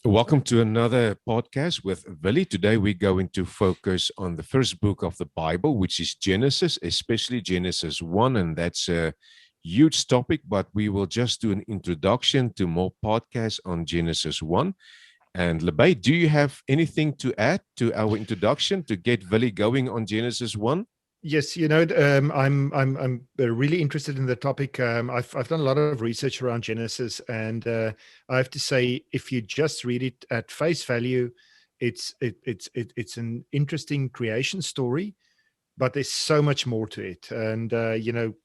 Welcome to another podcast with Willie. Today we're going to focus on the first book of the Bible, which is Genesis, especially Genesis 1. And that's a huge topic, but we will just do an introduction to more podcasts on Genesis 1. And Lebay, do you have anything to add to our introduction to get Willie going on Genesis 1? Yes, I'm really interested in the topic. I've done a lot of research around Genesis, and I have to say, if you just read it at face value, it's an interesting creation story, but there's so much more to it, and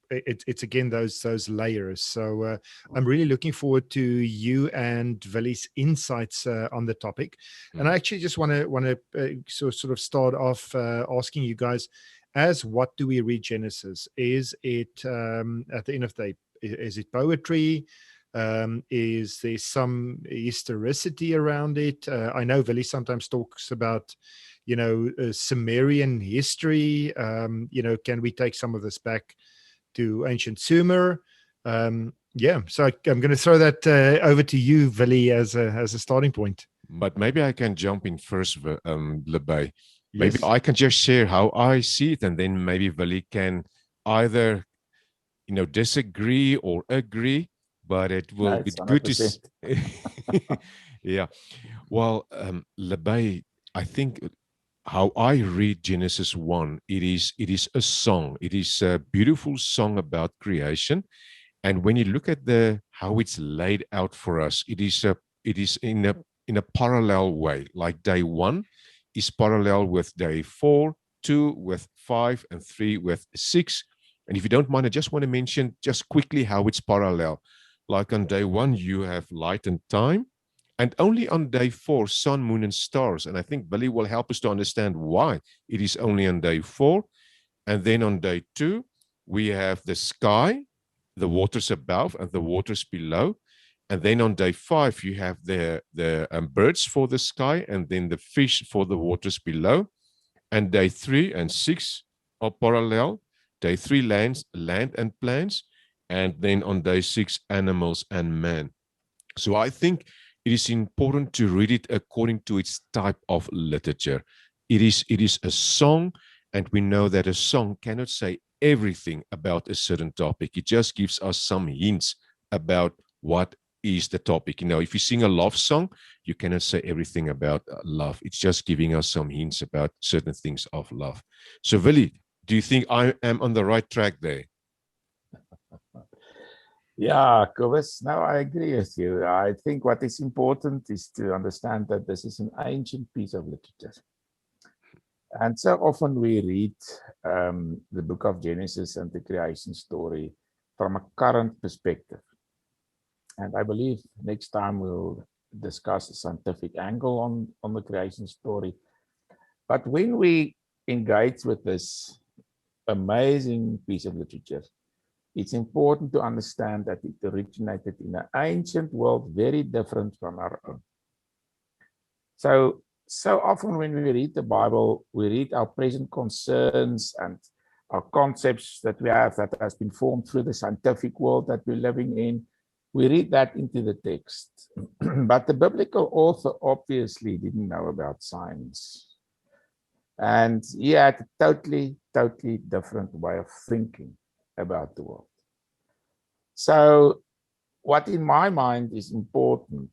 it's again those layers. So I'm really looking forward to you and Veli's insights on the topic, and I actually just want to sort of start off asking you guys, as what do we read Genesis? Is it at the end of the day, is it poetry? Is there some historicity around it? I know Veli sometimes talks about Sumerian history. Can we take some of this back to ancient Sumer? So I'm going to throw that over to you, Vili, as a starting point. But maybe I can jump in first, Lebay. Maybe Yes. I can just share how I see it, and then maybe Willie can either disagree or agree. But it No, will be it's good to 100%. yeah. Well, Lebay, I think how I read Genesis 1, it is a song. It is a beautiful song about creation. And when you look at the how it's laid out for us, it is in a parallel way. Like day 1 is parallel with day 4, 2 with 5, and 3 with 6. And if you don't mind, I just want to mention just quickly how it's parallel. Like on day 1, you have light and time. And only on day 4, sun, moon, and stars. And I think Billy will help us to understand why it is only on day 4. And then on day 2, we have the sky, the waters above, and the waters below. And then on day 5, you have the birds for the sky, and then the fish for the waters below. And day 3 and 6 are parallel. Day 3, land and plants. And then on day 6, animals and man. So I think it is important to read it according to its type of literature. It is a song, and we know that a song cannot say everything about a certain topic. It just gives us some hints about what is the topic. If you sing a love song, you cannot say everything about love. It's just giving us some hints about certain things of love. So, Willie, do you think I am on the right track there? Yeah, Kobus, no, I agree with you. I think what is important is to understand that this is an ancient piece of literature. And so often we read the book of Genesis and the creation story from a current perspective. And I believe next time we'll discuss a scientific angle on the creation story. But when we engage with this amazing piece of literature, it's important to understand that it originated in an ancient world very different from our own. So often when we read the Bible, we read our present concerns and our concepts that we have that has been formed through the scientific world that we're living in. We read that into the text. But the biblical author obviously didn't know about science. And he had a totally different way of thinking about the world. So what in my mind is important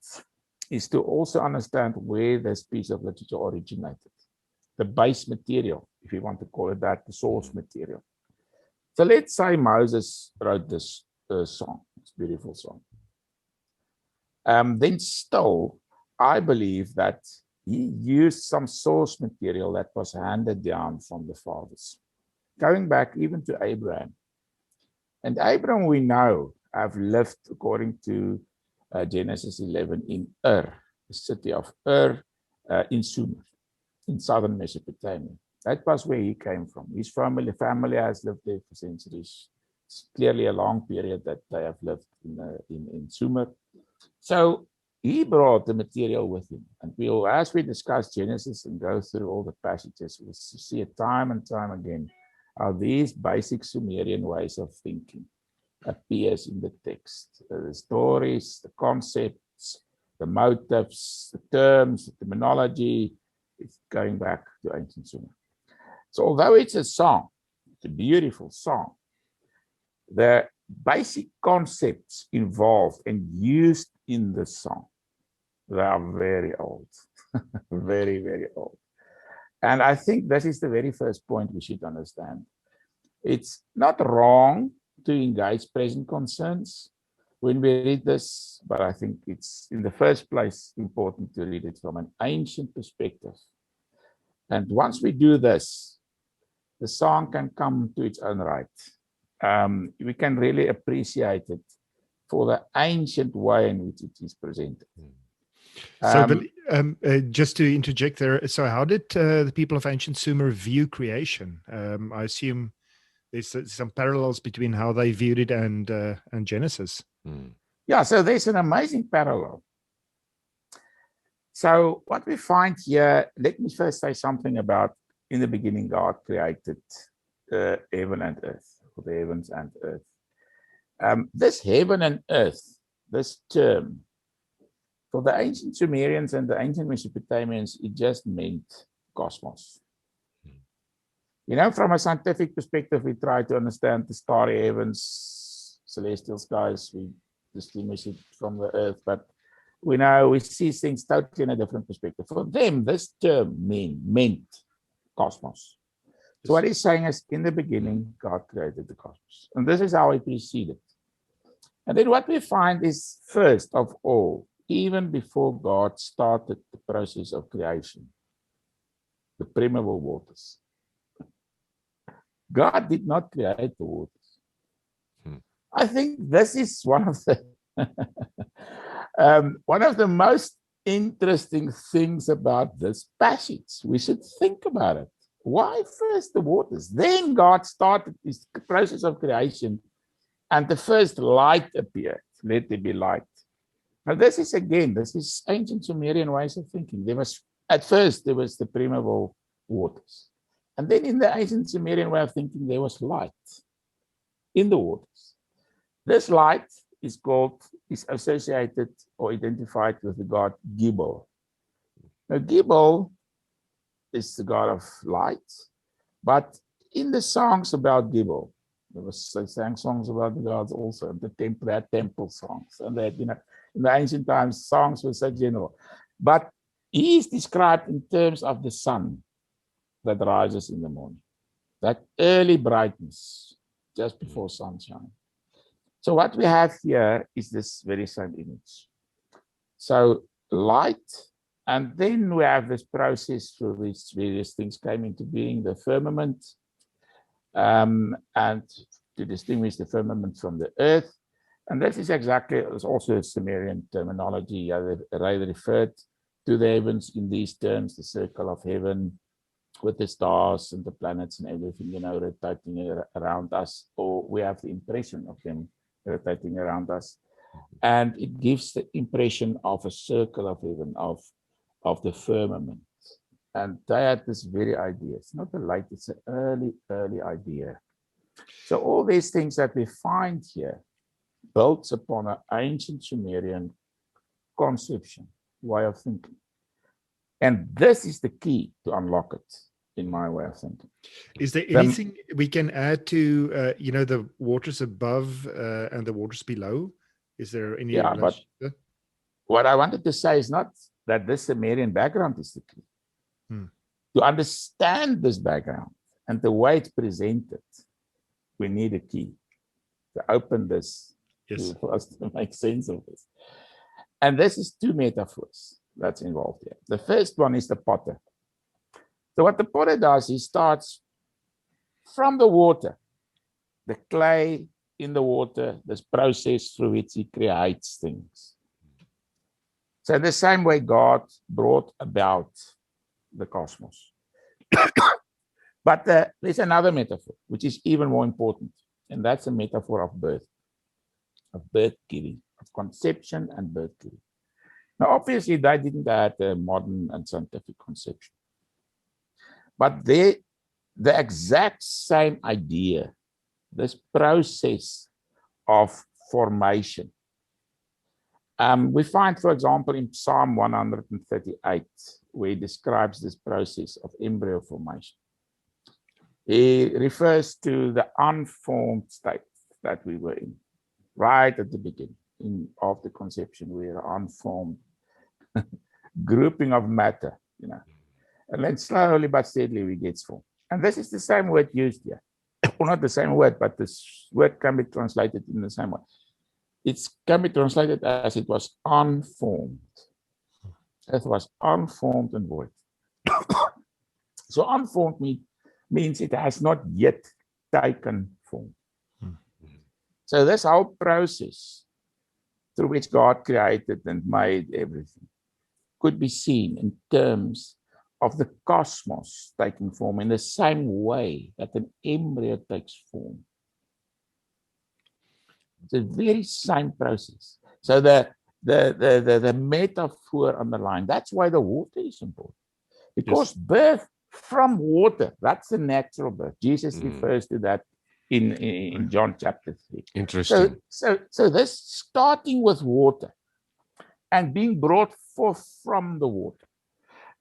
is to also understand where this piece of literature originated. The base material, if you want to call it that, the source material. So let's say Moses wrote this song, this beautiful song. Then still, I believe that he used some source material that was handed down from the fathers, going back even to Abraham. And Abraham, we know, have lived according to Genesis 11 in Ur, the city of Ur in Sumer, in southern Mesopotamia. That was where he came from. His family has lived there for centuries. It's clearly a long period that they have lived in Sumer. So he brought the material with him. And we'll, as we discuss Genesis and go through all the passages, we'll see it time and time again, how these basic Sumerian ways of thinking appears in the text. The stories, the concepts, the motives, the terms, the terminology. It's going back to ancient Sumer. So although it's a song, it's a beautiful song, the basic concepts involved and used in the song, they are very old, very, very old. And I think this is the very first point we should understand. It's not wrong to engage present concerns when we read this, but I think it's in the first place important to read it from an ancient perspective. And once we do this, the song can come to its own right. We can really appreciate it for the ancient way in which it is presented. So, but just to interject there, so how did the people of ancient Sumer view creation? I assume there's some parallels between how they viewed it and Genesis. Yeah, so there's an amazing parallel. So what we find here, let me first say something about, in the beginning, God created heaven and earth, or the heavens and earth. This heaven and earth, this term, for the ancient Sumerians and the ancient Mesopotamians, it just meant cosmos. You know, from a scientific perspective, we try to understand the starry heavens, celestial skies, we distinguish it from the earth, but we know we see things totally in a different perspective. For them, this term meant cosmos. So what he's saying is, in the beginning, God created the cosmos. And this is how he preceded. And then what we find is, first of all, even before God started the process of creation, the primeval waters, God did not create the waters. I think this is one of the most interesting things about this passage. We should think about it. Why first the waters? Then God started this process of creation, and the first light appeared. Let there be light. Now this is ancient Sumerian ways of thinking. At first there was the primeval waters. And then in the ancient Sumerian way of thinking, there was light in the waters. This light is associated or identified with the god Gibel. Now Gibel is the god of light, but in the songs about Gibel, they sang songs about the gods also, the temple songs, and that, you know, in the ancient times, songs were so general. But he is described in terms of the sun that rises in the morning, that early brightness just before sunshine. So what we have here is this very same image. So light, and then we have this process through which various things came into being, the firmament, and to distinguish the firmament from the earth. And this is exactly, it's also a Sumerian terminology. They referred to the heavens in these terms, the circle of heaven with the stars and the planets and everything, you know, rotating around us, or we have the impression of them rotating around us. And it gives the impression of a circle of heaven, of the firmament. And they had this very idea. It's not a late, it's an early idea. So all these things that we find here built upon an ancient Sumerian conception, way of thinking. And this is the key to unlock it, in my way of thinking. Is there anything we can add to, the waters above and the waters below? Is there any? Yeah, but what I wanted to say is not that this Sumerian background is the key. To understand this background and the way it's presented, we need a key to open this, for us to make sense of this. And this is two metaphors that's involved here. The first one is the potter. So what the potter does, he starts from the water, the clay in the water, this process through which he creates things. So in the same way, God brought about the cosmos. But there's another metaphor, which is even more important, and that's a metaphor of birth giving, of conception and birth giving. Now, obviously, they didn't have a modern and scientific conception. But the exact same idea, this process of formation, We find, for example, in Psalm 138, where he describes this process of embryo formation. He refers to the unformed state that we were in, right at the beginning of the conception. We are unformed grouping of matter, and then slowly but steadily we get formed. And this is the same word used here. Well, not the same word, but this word can be translated in the same way. It can be translated as it was unformed. It was unformed and void. So unformed means it has not yet taken form. So this whole process through which God created and made everything could be seen in terms of the cosmos taking form in the same way that an embryo takes form. It's the very same process. So the metaphor underlying, that's why the water is important. Because birth from water, that's the natural birth. Jesus refers to that in John chapter 3. Interesting. So this starting with water and being brought forth from the water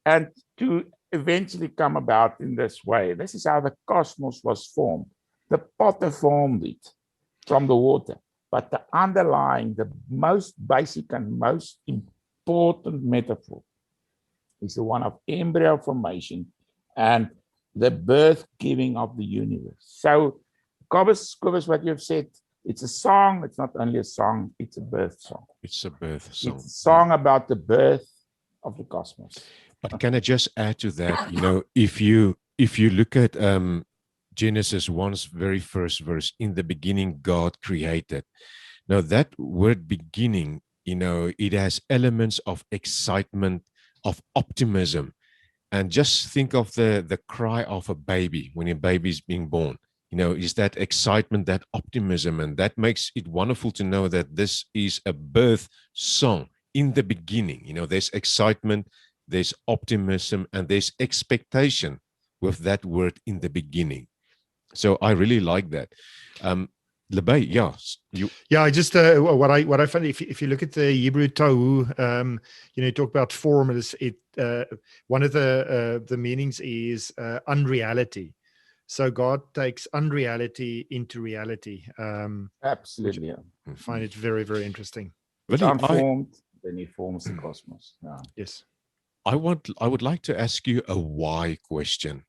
and to eventually come about in this way. This is how the cosmos was formed. The potter formed it from the water. But the underlying, the most basic and most important metaphor is the one of embryo formation and the birth giving of the universe. So, Cobus, what you've said, it's a song. It's not only a song, it's a birth song. It's a birth song. It's a song about the birth of the cosmos. But can I just add to that? If you look at Genesis 1's very first verse, in the beginning God created. Now that word beginning, it has elements of excitement, of optimism. And just think of the cry of a baby when a baby is being born. Is that excitement, that optimism, and that makes it wonderful to know that this is a birth song in the beginning. There's excitement, there's optimism, and there's expectation with that word in the beginning. So I really like that. Lebay, yes, I just what I find, if you look at the Hebrew tohu, you talk about form. One of the meanings is unreality. So God takes unreality into reality. Absolutely, I find it very, very interesting. It's unformed, then he forms the cosmos. Yes. I would like to ask you a why question.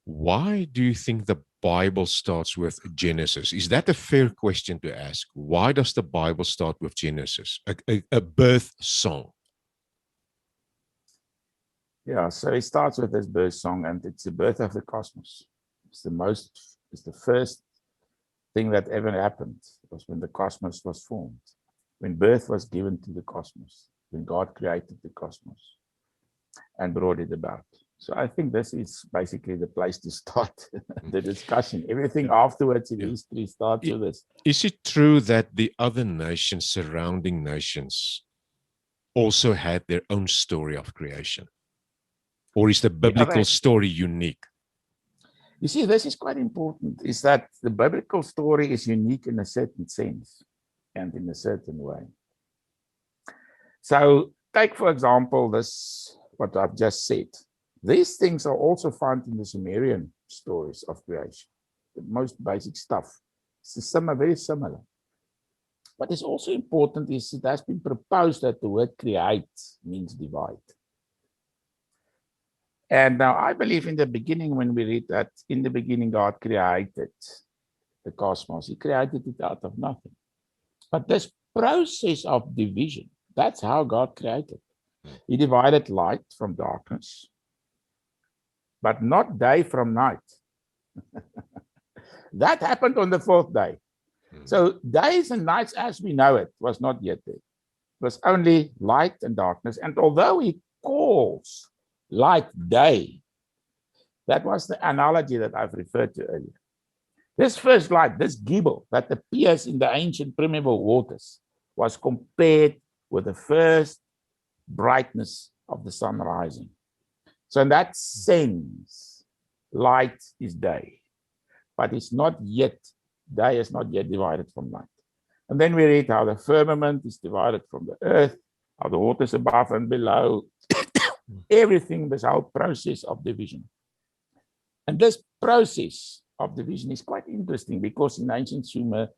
Why do you think the Bible starts with Genesis? Is that a fair question to ask? Why does the Bible start with Genesis, a birth song? Yeah, so it starts with this birth song, and it's the birth of the cosmos. It's the first thing that ever happened was when the cosmos was formed, when birth was given to the cosmos, when God created the cosmos and brought it about. So I think this is basically the place to start the discussion. Everything afterwards in history starts with this. Is it true that the other nations, surrounding nations, also had their own story of creation? Or is the biblical story unique? You see, this is quite important, is that the biblical story is unique in a certain sense and in a certain way. So take, for example, what I've just said. These things are also found in the Sumerian stories of creation. The most basic stuff. Some are very similar. What is also important is it has been proposed that the word create means divide. And now I believe in the beginning, when we read that in the beginning God created the cosmos, he created it out of nothing. But this process of division, that's how God created. He divided light from darkness, but not day from night. That happened on the fourth day. So days and nights as we know it was not yet there. It was only light and darkness. And although he calls light day, that was the analogy that I've referred to earlier. This first light, this Gibel that appears in the ancient primeval waters, was compared with the first brightness of the sun rising. So in that sense, light is day, but it's not yet, day is not yet divided from night. And then we read how the firmament is divided from the earth, how the waters above and below, everything, this whole process of division. And this process of division is quite interesting because in ancient Sumer,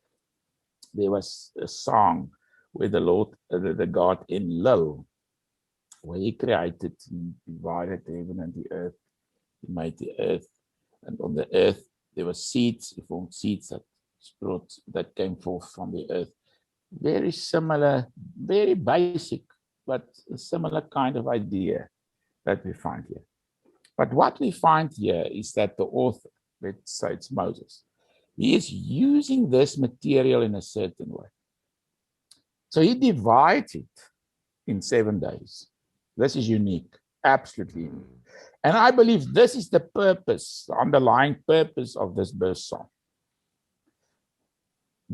there was a song where the Lord, the God Enlil, where he created, he divided heaven and the earth, he made the earth, and on the earth there were seeds, he formed seeds that came forth from the earth. Very similar, very basic, but a similar kind of idea that we find here. But what we find here is that the author, let's say it's Moses, he is using this material in a certain way. So he divides it in 7 days. This is unique, absolutely unique. And I believe this is the purpose, the underlying purpose of this birth song.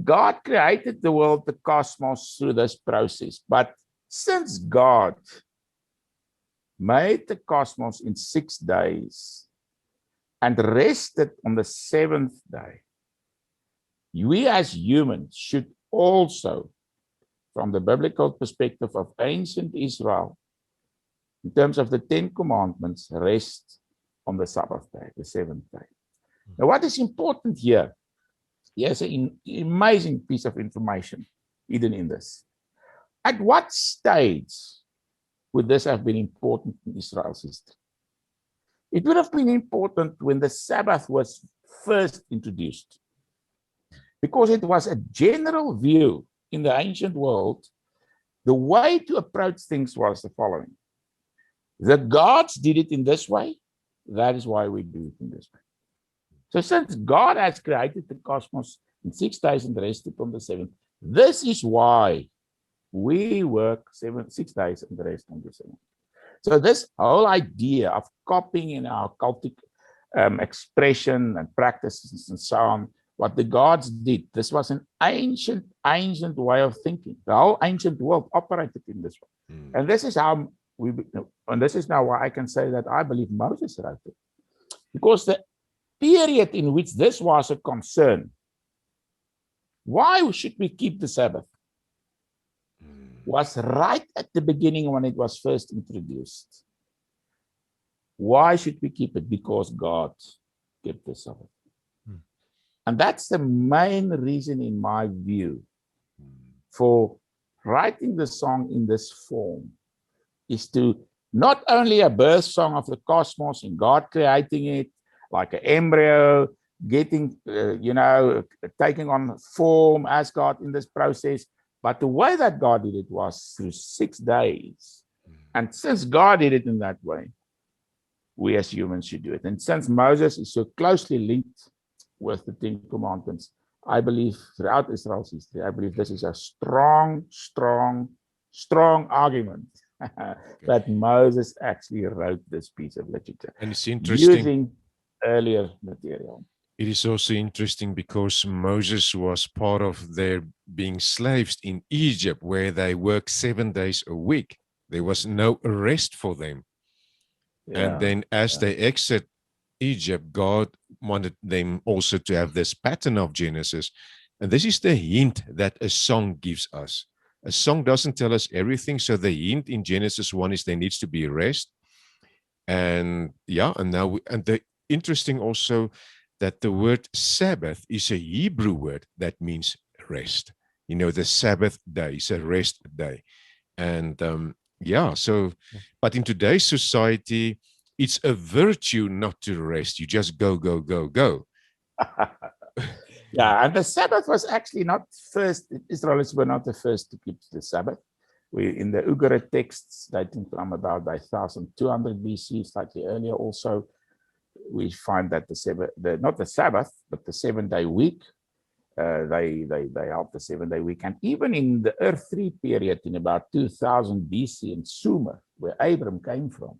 God created the world, the cosmos, through this process. But since God made the cosmos in 6 days and rested on the 7th day, we as humans should also, from the biblical perspective of ancient Israel, in terms of the 10 commandments, rest on the Sabbath day, the 7th day. Now, what is important here? Here's an amazing piece of information hidden in this. At what stage would this have been important in Israel's history? It would have been important when the Sabbath was first introduced, because it was a general view in the ancient world. The way to approach things was the following. The gods did it in this way. That is why we do it in this way. So since God has created the cosmos in 6 days and rested on the 7th, this is why we work 6 days and rest on the 7th. So this whole idea of copying in our cultic expression and practices and so on, what the gods did, this was an ancient way of thinking. The whole ancient world operated in this way. And this is how and this is now why I can say that I believe Moses wrote it. Because the period in which this was a concern, why should we keep the Sabbath, was right at the beginning when it was first introduced. Why should we keep it? Because God kept the Sabbath. And that's the main reason, in my view, for writing the song in this form, is to not only a birth song of the cosmos and God creating it like an embryo, getting, taking on form as God in this process, but the way that God did it was through 6 days. And since God did it in that way, we as humans should do it. And since Moses is so closely linked with the 10 commandments, I believe throughout Israel's history, I believe this is a strong argument that Moses actually wrote this piece of literature. And it's interesting. Using earlier material. It is also interesting because Moses was part of their being slaves in Egypt, where they worked 7 days a week. There was no rest for them. And then as they exit Egypt, God wanted them also to have this pattern of Genesis. And this is the hint that a song gives us. A song doesn't tell us everything. So the hint in Genesis 1 is there needs to be rest. And the interesting also that the word Sabbath is a Hebrew word that means rest. The Sabbath day is a rest day. And but in today's society, it's a virtue not to rest. You just go. And the Sabbath was actually not first. Israelites were not the first to keep the Sabbath. In the Ugarit texts dating from about 1200 BC, slightly earlier also, we find that not the Sabbath, but the 7-day week, they helped the 7-day week. And even in the Earth 3 period, in about 2000 BC in Sumer, where Abram came from,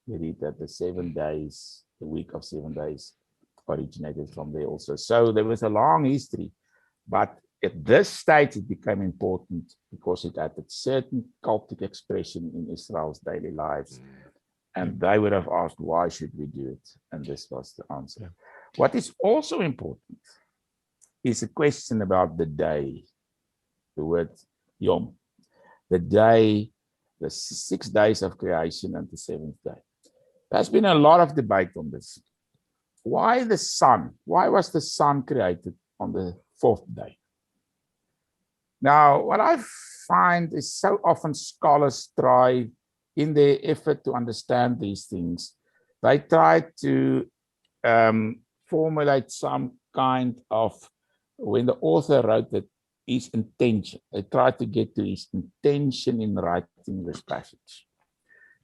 we read that the 7 days, the week of 7 days, originated from there also. So there was a long history, but at this stage it became important because it had a certain cultic expression in Israel's daily lives. And they would have asked, why should we do it? And this was the answer. Yeah. What is also important is a question about the day. the word Yom, the day, the 6 days of creation and the 7th day. There's been a lot of debate on this. Why the sun? Why was the sun created on the 4th day? Now, what I find is so often scholars try, in their effort to understand these things, they try to formulate some kind of, when the author wrote it, his intention. They try to get to his intention in writing this passage.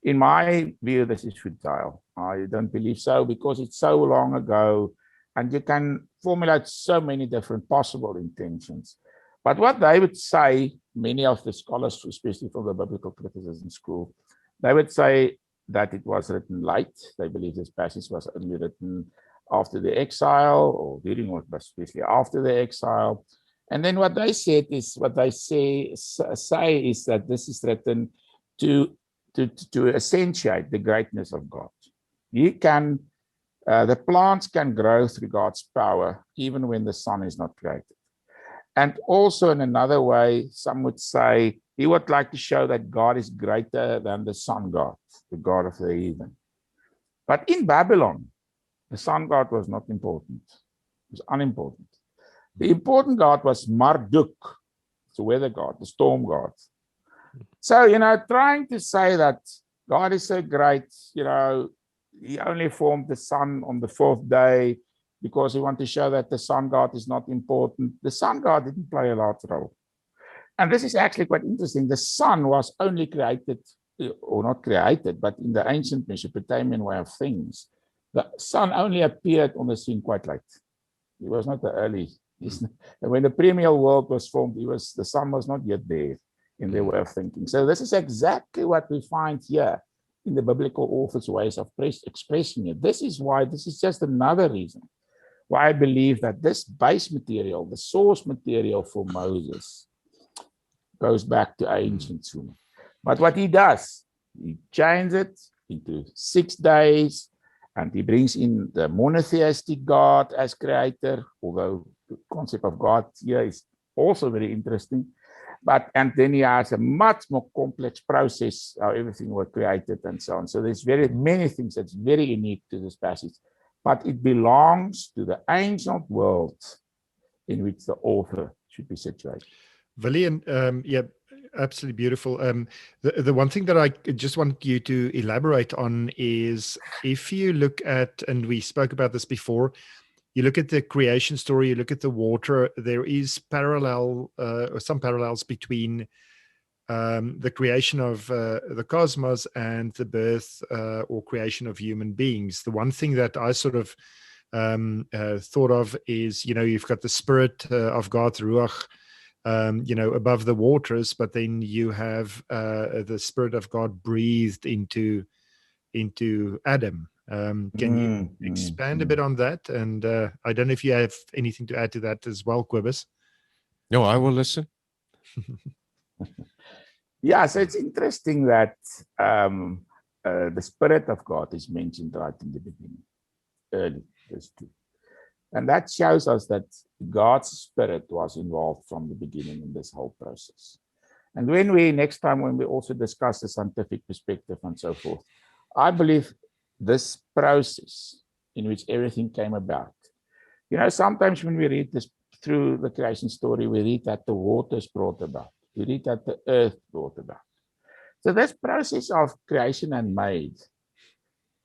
In my view, this is futile. I don't believe so, because it's so long ago, and you can formulate so many different possible intentions. But what they would say, many of the scholars, especially from the biblical criticism school, they would say that it was written late. They believe this passage was only written after the exile, or during, or especially after the exile. And then what they said is, what they say is that this is written to accentuate the greatness of God. You can, the plants can grow through God's power, even when the sun is not created. And also in another way, some would say, he would like to show that God is greater than the sun god, the god of the heathen. But in Babylon, the sun god was not important. It was unimportant. The important god was Marduk, the weather god, the storm god. So, trying to say that God is so great, he only formed the sun on the 4th day, because he wanted to show that the sun god is not important. The sun god didn't play a large role. And this is actually quite interesting. The sun was only created, or not created, but in the ancient Mesopotamian way of things, the sun only appeared on the scene quite late. He was not the early. When the primeval world was formed, the sun was not yet there in their way of thinking. So this is exactly what we find here in the biblical author's ways of expressing it. This is just another reason why I believe that this base material, the source material for Moses, goes back to ancient Sumer. But what he does, he changes it into 6 days, and he brings in the monotheistic God as creator, although the concept of God here is also very interesting. And then he has a much more complex process, how everything was created and so on. So there's very many things that's very unique to this passage, but it belongs to the ancient world in which the author should be situated. William, yeah, absolutely beautiful. The one thing that I just want you to elaborate on is, if you look at, and we spoke about this before, you look at the creation story, you look at the water, there is some parallels between the creation of the cosmos and the birth or creation of human beings. The one thing that I sort of thought of is, you've got the spirit of God, Ruach, above the waters, but then you have the spirit of God breathed into Adam. Can you expand a bit on that? And I don't know if you have anything to add to that as well, Quibus. No, I will listen. Yeah, so it's interesting that the Spirit of God is mentioned right in the beginning, early, verse 2. And that shows us that God's Spirit was involved from the beginning in this whole process. And next time when we also discuss the scientific perspective and so forth, I believe this process in which everything came about. Sometimes when we read this through the creation story, we read that the waters brought about. We read that the earth brought about. So this process of creation and made,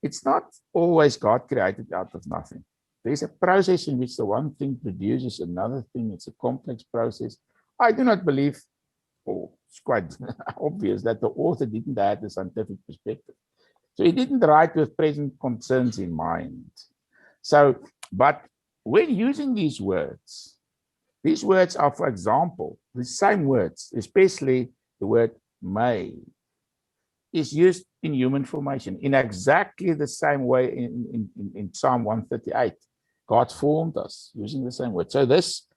it's not always God created out of nothing. There's a process in which the one thing produces another thing. It's a complex process. I do not believe, it's quite obvious that the author didn't have the scientific perspective. So he didn't write with present concerns in mind. But when using these words are, for example, the same words, especially the word may, is used in human formation in exactly the same way in Psalm 138. God formed us using the same word. So this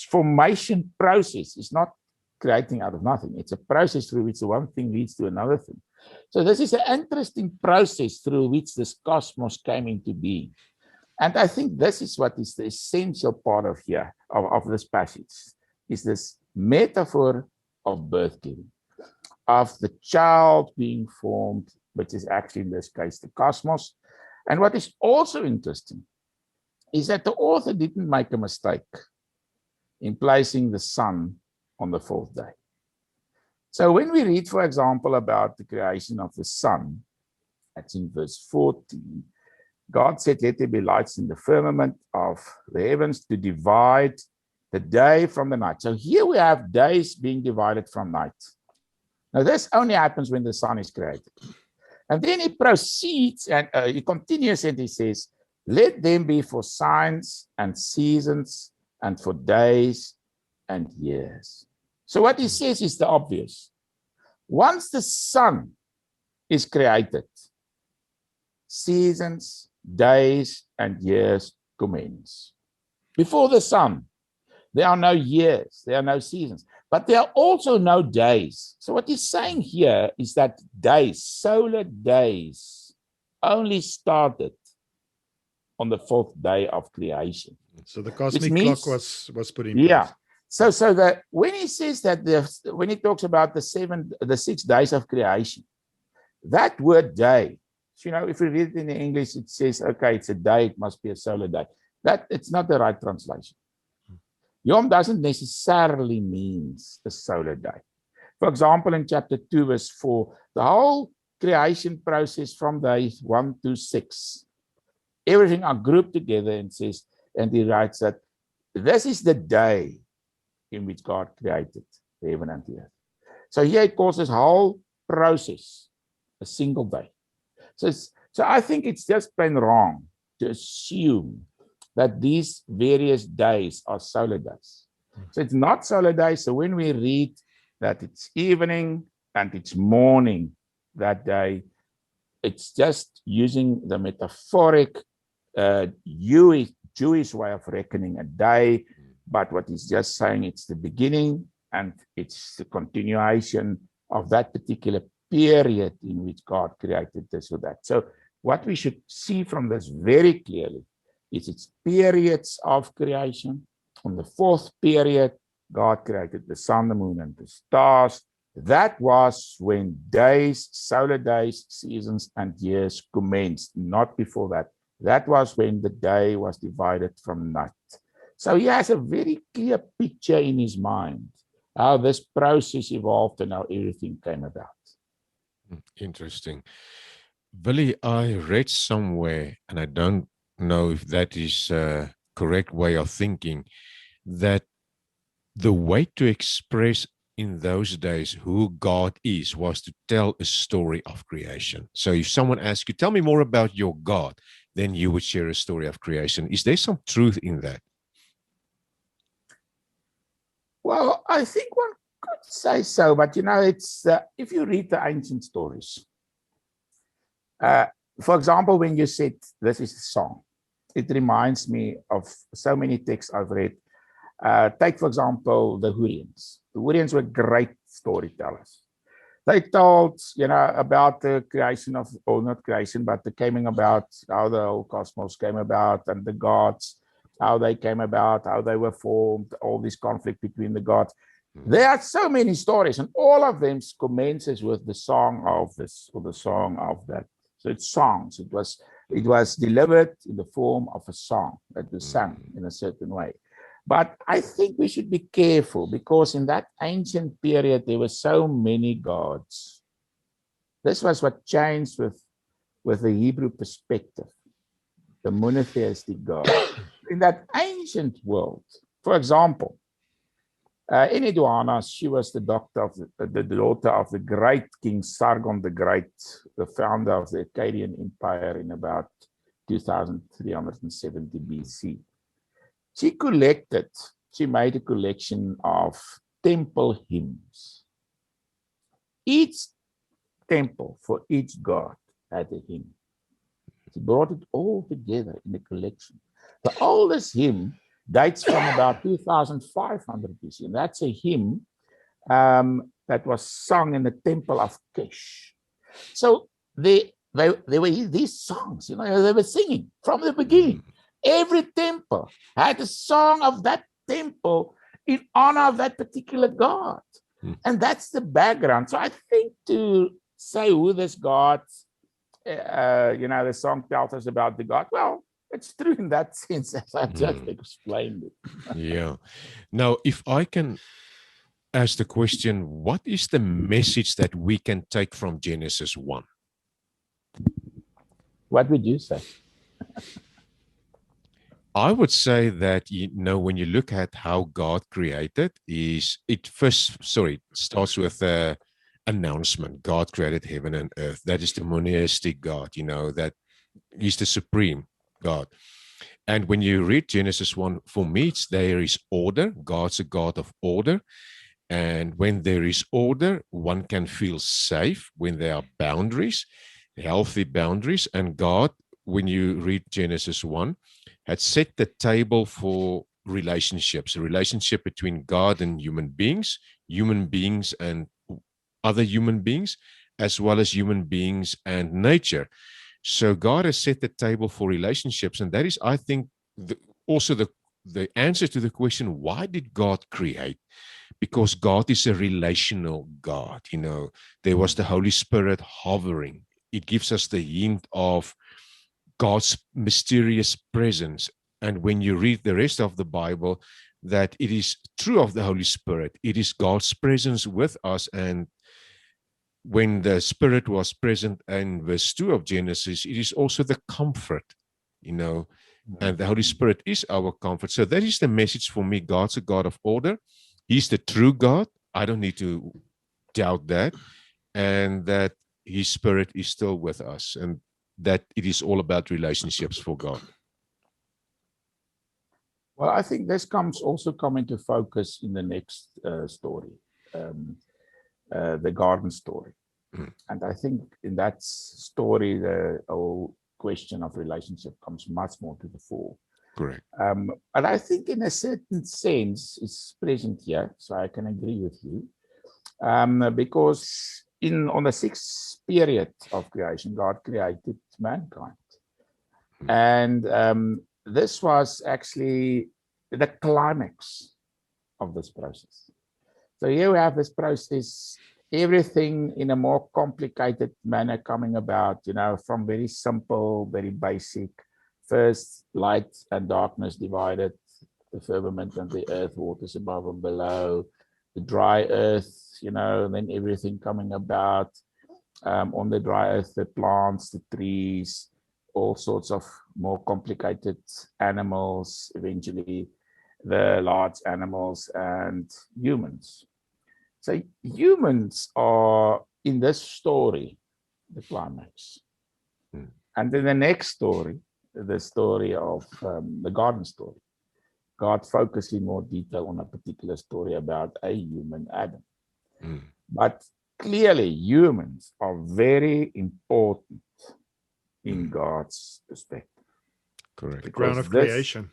formation process is not creating out of nothing. It's a process through which the one thing leads to another thing. So this is an interesting process through which this cosmos came into being. And I think this is what is the essential part of this passage. is this metaphor of birth giving, of the child being formed, which is actually in this case the cosmos. And what is also interesting is that the author didn't make a mistake in placing the sun on the fourth day. So when we read, for example, about the creation of the sun, that's in verse 14, God said, let there be lights in the firmament of the heavens to divide the day from the night. So here we have days being divided from night. Now this only happens when the sun is created. And then he proceeds and he continues and he says, let them be for signs and seasons and for days and years. So what he says is the obvious. Once the sun is created, seasons, days, and years commence. Before the sun, there are no years, there are no seasons, but there are also no days. So what he's saying here is that days, solar days, only started on the fourth day of creation. So the cosmic clock was put in place. Yeah. So that when he says that when he talks about the 6 days of creation, that word day, so, if you read it in the English, it says, okay, it's a day, it must be a solar day. That it's not the right translation. Yom doesn't necessarily mean a solar day. For example, in chapter 2, verse 4, the whole creation process from days 1 to 6, everything are grouped together and he writes that this is the day in which God created the heaven and the earth. So here it calls this whole process a single day. So I think it's just plain wrong to assume that these various days are solar days. So it's not solar days. So when we read that it's evening and it's morning that day, it's just using the metaphoric Jewish way of reckoning a day. But what he's just saying, it's the beginning and it's the continuation of that particular period in which God created this or that. So what we should see from this very clearly is its periods of creation. On the fourth period, God created the sun, the moon, and the stars. That was when days, solar days, seasons, and years commenced, not before that. That was when the day was divided from night. So he has a very clear picture in his mind how this process evolved and how everything came about. Interesting. Willie, I read somewhere, and I don't know if that is a correct way of thinking, that the way to express in those days who God is was to tell a story of creation. So if someone asks you, tell me more about your God, then you would share a story of creation. Is there some truth in that? Well, I think one could say so, but it's if you read the ancient stories, for example, when you said this is a song, it reminds me of so many texts I've read. Take, for example, the Hurrians. The Hurrians were great storytellers. They told, about the creation of, or not creation, but the coming about, how the whole cosmos came about, and the gods, how they came about, how they were formed, all this conflict between the gods. There are so many stories, and all of them commences with the song of this or the song of that. So it's songs. It was delivered in the form of a song that was sung in a certain way. But I think we should be careful because in that ancient period, there were so many gods. This was what changed with the Hebrew perspective, the monotheistic God. In that ancient world, for example, Enheduanna, she was the daughter of the great King Sargon the Great, the founder of the Akkadian Empire in about 2370 BC. She made a collection of temple hymns. Each temple for each god had a hymn. She brought it all together in a collection. The oldest hymn dates from about 2500 BC, and that's a hymn that was sung in the temple of Kish. So there were these songs, they were singing from the beginning. Every temple had a song of that temple, in honor of that particular God. And that's the background. So I think to say who this God, the song tells us about the God, well, it's true in that sense, as I've just explained it. Yeah. Now, if I can ask the question, what is the message that we can take from Genesis 1? What would you say? I would say that, when you look at how God created, starts with an announcement. God created heaven and earth. That is the monistic God, that He's the supreme God. And when you read Genesis 1, for me, there is order. God's a God of order. And when there is order, one can feel safe when there are boundaries, healthy boundaries. And God, when you read Genesis 1, had set the table for relationships, a relationship between God and human beings and other human beings, as well as human beings and nature. So God has set the table for relationships. And that is, I think, also the answer to the question, why did God create? Because God is a relational God. There was the Holy Spirit hovering. It gives us the hint of God's mysterious presence. And when you read the rest of the Bible, that it is true of the Holy Spirit. It is God's presence with us. And when the Spirit was present in verse 2 of Genesis, it is also the comfort, and the Holy Spirit is our comfort. So that is the message for me. God's a God of order. He's the true God. I don't need to doubt that. And that His Spirit is still with us, and that it is all about relationships for God. Well, I think this also come into focus in the next story, the garden story. And I think in that story, the whole question of relationship comes much more to the fore. Correct. But I think in a certain sense, it's present here, so I can agree with you. Because on the sixth period of creation, God created mankind. And this was actually the climax of this process. So here we have this process, everything in a more complicated manner coming about, from very simple, very basic. First, light and darkness divided the firmament and the earth, waters above and below, the dry earth, and then everything coming about. On the dry earth, the plants, the trees, all sorts of more complicated animals, eventually the large animals and humans. So humans are, in this story, the climax. And then the next story, the story of the garden story, God focused in more detail on a particular story about a human Adam. But clearly, humans are very important in God's perspective. Correct. The ground of creation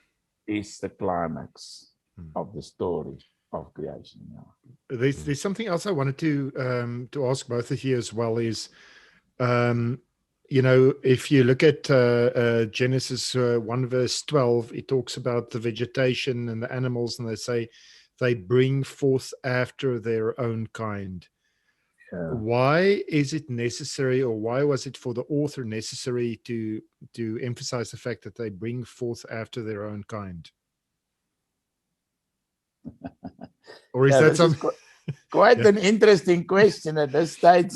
is the climax of the story of creation. There's something else I wanted to ask both of you as well is, if you look at Genesis 1 verse 12, it talks about the vegetation and the animals, and they say they bring forth after their own kind. Yeah. Why is it necessary, or why was it for the author necessary to emphasize the fact that they bring forth after their own kind? Or is that something? Quite an interesting question at this stage.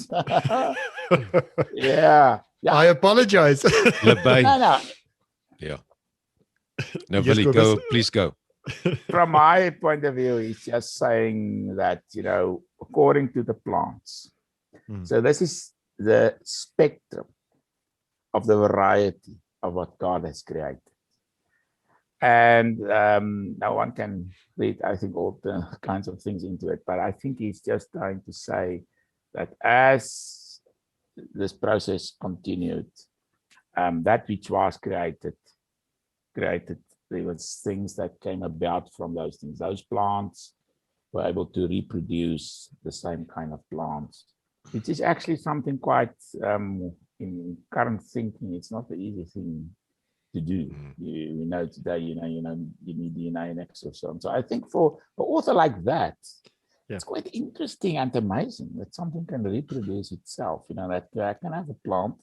Yeah. I apologize. No. Yeah. No, Willie, go. Please go. From my point of view, he's just saying that, according to the plants. So this is the spectrum of the variety of what God has created. And no one can read, I think, all the kinds of things into it. But I think he's just trying to say that as this process continued, that which was created, there was things that came about from those things. Those plants were able to reproduce the same kind of plants, which is actually something quite, in current thinking, it's not the easy thing to do. Mm. You know, today, you need DNA and X or so on. So I think for an author like that, Yeah. it's quite interesting and amazing that something can reproduce itself. That I can have a plant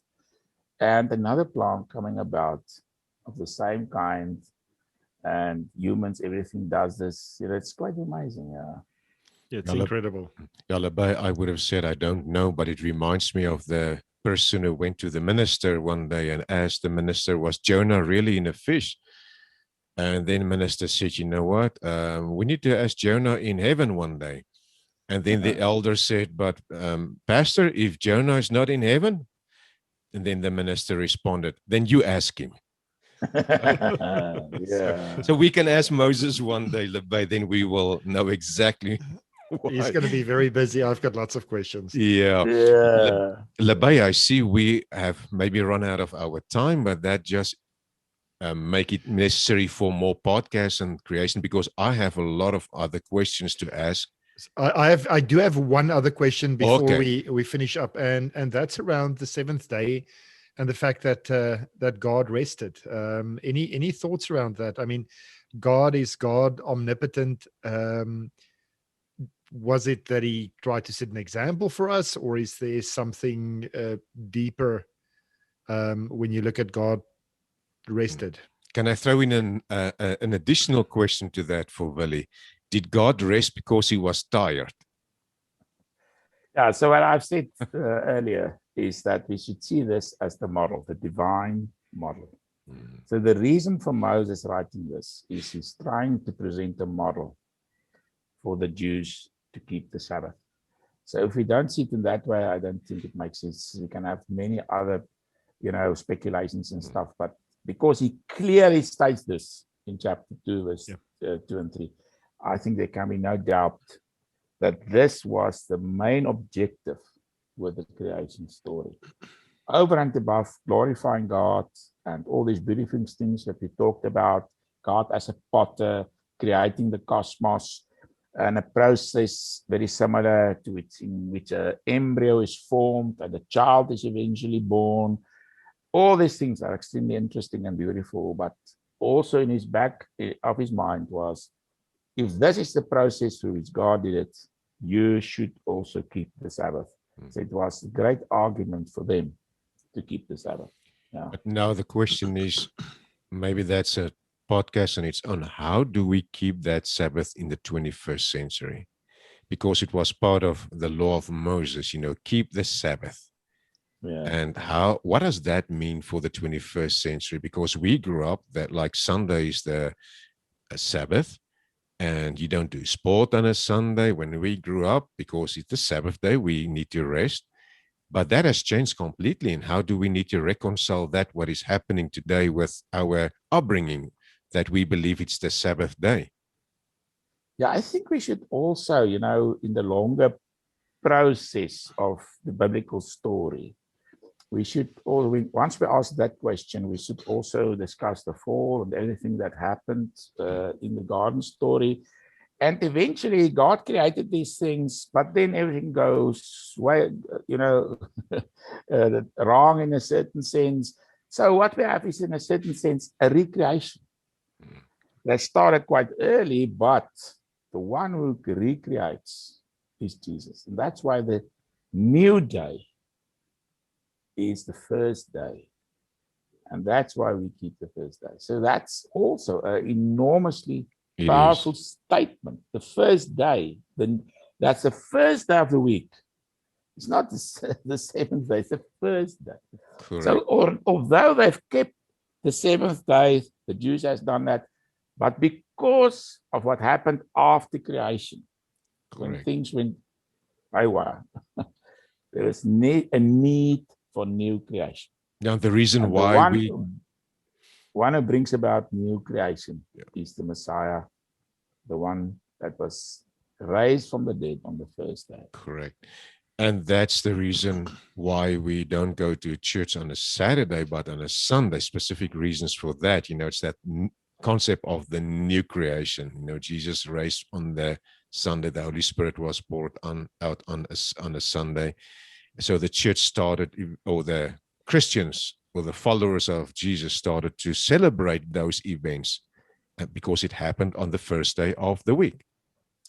and another plant coming about of the same kind, and humans, everything does this. It's quite amazing. It's Yeah, incredible. Yeah, Labai, I would have said I don't know, but it reminds me of the person who went to the minister one day and asked the minister, was Jonah really in a fish? And then the minister said, you know what? We need to ask Jonah in heaven one day. And then the elder said, but Pastor, if Jonah is not in heaven, and then the minister responded, then you ask him. Yeah. So we can ask Moses one day, Labai, then we will know exactly why. He's going to be very busy. I've got lots of questions. Yeah. Yeah. Labai, I see we have maybe run out of our time, but that just make it necessary for more podcasts and creation, because I have a lot of other questions to ask. I do have one other question before Okay. we finish up, and that's around the seventh day and the fact that that God rested. Any thoughts around that? I mean, God is God, omnipotent. Was it that he tried to set an example for us, or is there something deeper when you look at God rested? Can I throw in an additional question to that for Willie? Did God rest because he was tired? Yeah. So what I've said earlier is that we should see this as the model, the divine model. Mm. So the reason for Moses writing this is he's trying to present a model for the Jews to keep the Sabbath. So if we don't see it in that way, I don't think it makes sense. We can have many other, speculations and stuff, but because he clearly states this in chapter 2, verse 2 and 3, I think there can be no doubt that this was the main objective with the creation story. Over and above glorifying God and all these beautiful things that we talked about, God as a potter, creating the cosmos, and a process very similar to it, in which an embryo is formed and a child is eventually born. All these things are extremely interesting and beautiful, but also in his back of his mind was, if this is the process through which God did it, you should also keep the Sabbath. So it was a great argument for them to keep the Sabbath. Yeah. But now the question is, maybe that's a podcast on its own. How do we keep that Sabbath in the 21st century? Because it was part of the law of Moses, keep the Sabbath. Yeah. And what does that mean for the 21st century? Because we grew up that like Sunday is the Sabbath, and you don't do sport on a Sunday. When we grew up, because it's the Sabbath day, we need to rest. But that has changed completely. And how do we need to reconcile that, what is happening today with our upbringing, that we believe it's the Sabbath day? Yeah, I think we should also, in the longer process of the biblical story, we should, once we ask that question, we should also discuss the fall and everything that happened in the garden story. And eventually God created these things, but then everything goes way, wrong in a certain sense. So what we have is, in a certain sense, a recreation. That started quite early, but the one who recreates is Jesus. And that's why the new day is the first day. And that's why we keep the first day. So that's also an enormously powerful statement. The first day, that's the first day of the week. It's not the seventh day, it's the first day. Correct. So although they've kept the seventh day, the Jews has done that, but because of what happened after creation, when things went haywire, there was a need for new creation. Now, the reason and why one who brings about new creation is the Messiah, the one that was raised from the dead on the first day. Correct. And that's the reason why we don't go to church on a Saturday, but on a Sunday. Specific reasons for that. It's that concept of the new creation. Jesus raised on the Sunday. The Holy Spirit was poured out on a Sunday. So the church started, or the Christians well, the followers of Jesus started to celebrate those events because it happened on the first day of the week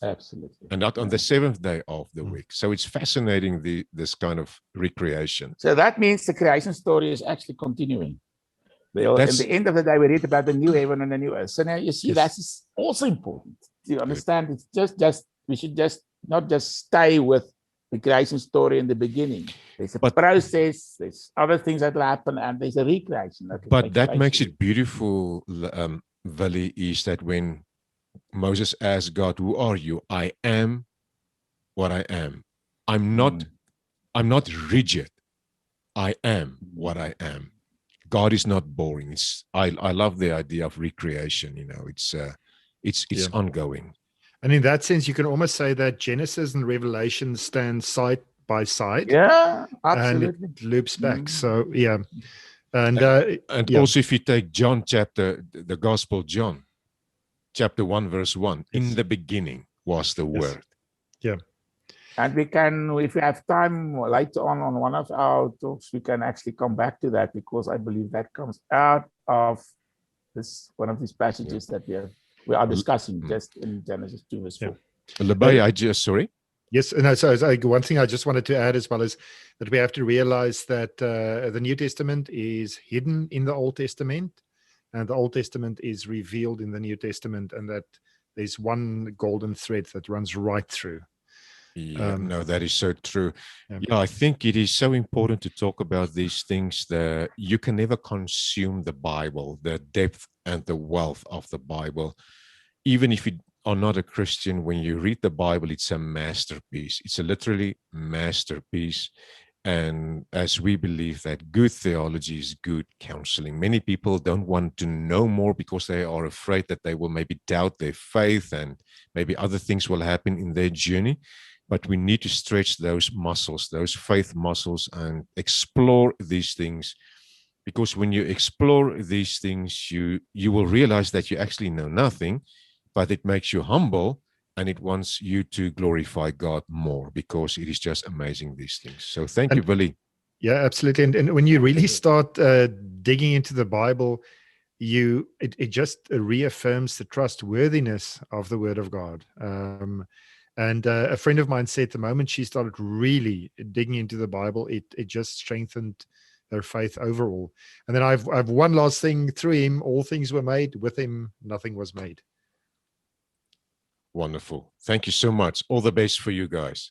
Absolutely. and not on Yeah. the seventh day of the Mm. week. So it's fascinating, this kind of recreation. So that means the creation story is actually continuing. In That's the end of the day, we read about the new heaven and the new earth. So now you see Yes. that's also important. Do you understand? It's just we should just not just stay with the creation story in the beginning. There's a But- process, there's other things that will happen, and there's a recreation. but that makes it beautiful, Vali, is that when Moses asked God, "Who are you?" I am what I am. I'm not rigid. I am what I am. God is not boring. I love the idea of recreation. It's Yeah. ongoing. And in that sense, you can almost say that Genesis and Revelation stand side by side, Yeah, and absolutely. it loops back. Mm. So yeah, and And yeah. also, if you take John the Gospel John, chapter 1, verse 1, in Yes. the beginning was the Yes. Word. And we can, if we have time later on one of our talks, we can actually come back to that, because I believe that comes out of this one of these passages that we are discussing just in Genesis 2 verse 4. Labai, sorry. Yes, and so one thing I just wanted to add as well is that we have to realize that the New Testament is hidden in the Old Testament, and the Old Testament is revealed in the New Testament, and that there's one golden thread that runs right through. Yeah, no, that is so true. Yeah. Yeah, I think it is so important to talk about these things. You can never consume the Bible, the depth and the wealth of the Bible. Even if you are not a Christian, when you read the Bible, it's a masterpiece. It's a literally masterpiece. And as we believe that good theology is good counseling, many people don't want to know more because they are afraid that they will maybe doubt their faith and maybe other things will happen in their journey. But we need to stretch those muscles, those faith muscles, and explore these things. Because when you explore these things, you will realize that you actually know nothing, but it makes you humble, and it wants you to glorify God more, because it is just amazing, these things. So thank you, Vali. Yeah, absolutely. And when you really start digging into the Bible, it just reaffirms the trustworthiness of the Word of God. And a friend of mine said the moment she started really digging into the Bible, it just strengthened her faith overall. And then I've one last thing: through him, all things were made; with him, nothing was made. Wonderful. Thank you so much. All the best for you guys.